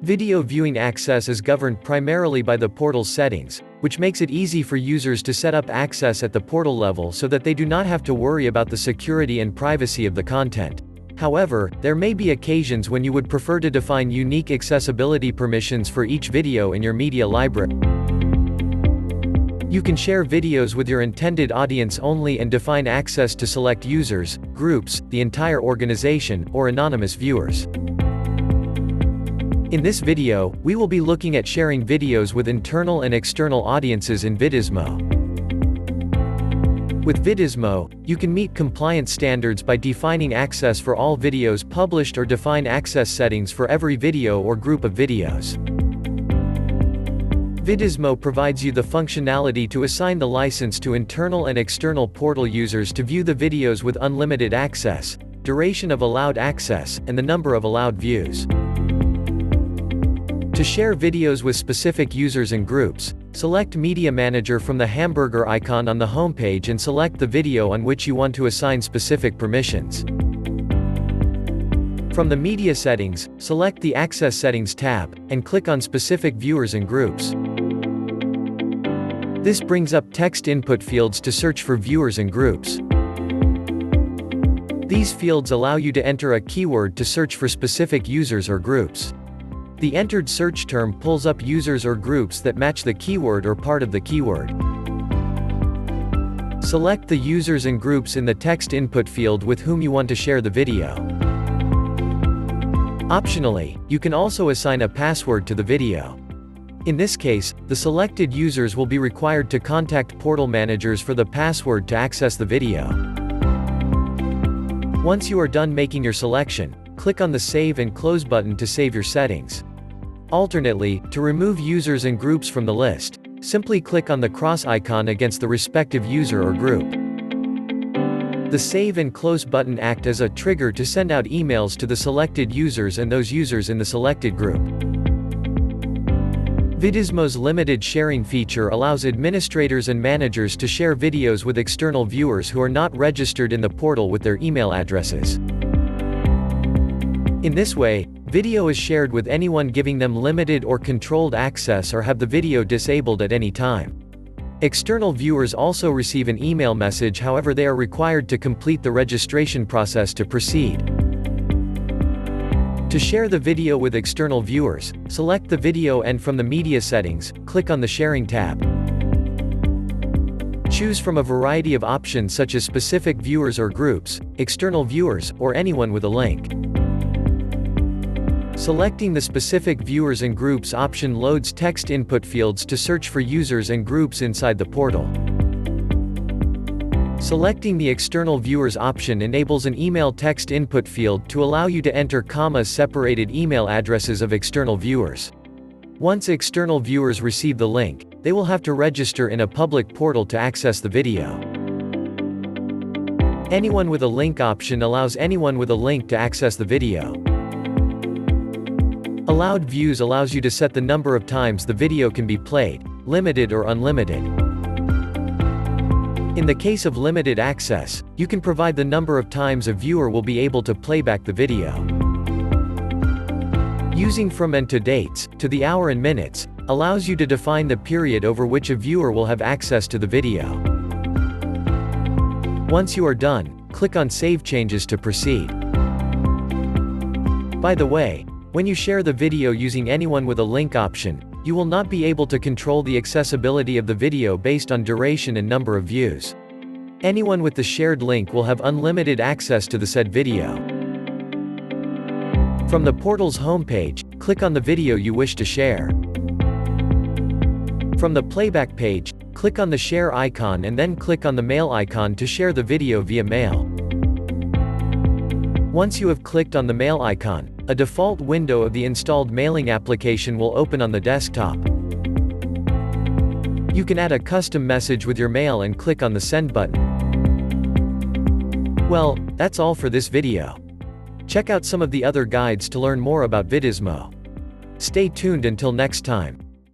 Video viewing access is governed primarily by the portal's settings, which makes it easy for users to set up access at the portal level so that they do not have to worry about the security and privacy of the content. However, there may be occasions when you would prefer to define unique accessibility permissions for each video in your media library. You can share videos with your intended audience only and define access to select users, groups, the entire organization, or anonymous viewers. In this video, we will be looking at sharing videos with internal and external audiences in Vidismo. With Vidismo, you can meet compliance standards by defining access for all videos published or define access settings for every video or group of videos. Vidismo provides you the functionality to assign the license to internal and external portal users to view the videos with unlimited access, duration of allowed access, and the number of allowed views. To share videos with specific users and groups, select Media Manager from the hamburger icon on the homepage and select the video on which you want to assign specific permissions. From the Media Settings, select the Access Settings tab, and click on Specific Viewers and Groups. This brings up text input fields to search for viewers and groups. These fields allow you to enter a keyword to search for specific users or groups. The entered search term pulls up users or groups that match the keyword or part of the keyword. Select the users and groups in the text input field with whom you want to share the video. Optionally, you can also assign a password to the video. In this case, the selected users will be required to contact portal managers for the password to access the video. Once you are done making your selection, click on the Save and Close button to save your settings. Alternately, to remove users and groups from the list, simply click on the cross icon against the respective user or group. The Save and Close button act as a trigger to send out emails to the selected users and those users in the selected group. Vidismo's limited sharing feature allows administrators and managers to share videos with external viewers who are not registered in the portal with their email addresses. In this way, video is shared with anyone giving them limited or controlled access or have the video disabled at any time. External viewers also receive an email message, however they are required to complete the registration process to proceed. To share the video with external viewers, select the video and from the Media Settings, click on the Sharing tab. Choose from a variety of options such as specific viewers or groups, external viewers, or anyone with a link. Selecting the specific viewers and groups option loads text input fields to search for users and groups inside the portal. Selecting the external viewers option enables an email text input field to allow you to enter comma-separated email addresses of external viewers. Once external viewers receive the link, they will have to register in a public portal to access the video. Anyone with a link option allows anyone with a link to access the video. Allowed views allows you to set the number of times the video can be played, limited or unlimited. In the case of limited access, you can provide the number of times a viewer will be able to play back the video. Using from and to dates, to the hour and minutes, allows you to define the period over which a viewer will have access to the video. Once you are done, click on Save Changes to proceed. By the way, when you share the video using anyone with a link option, you will not be able to control the accessibility of the video based on duration and number of views. Anyone with the shared link will have unlimited access to the said video. From the portal's homepage, click on the video you wish to share. From the playback page, click on the share icon and then click on the mail icon to share the video via mail. Once you have clicked on the mail icon, a default window of the installed mailing application will open on the desktop. You can add a custom message with your mail and click on the send button. Well, that's all for this video. Check out some of the other guides to learn more about Vidismo. Stay tuned until next time.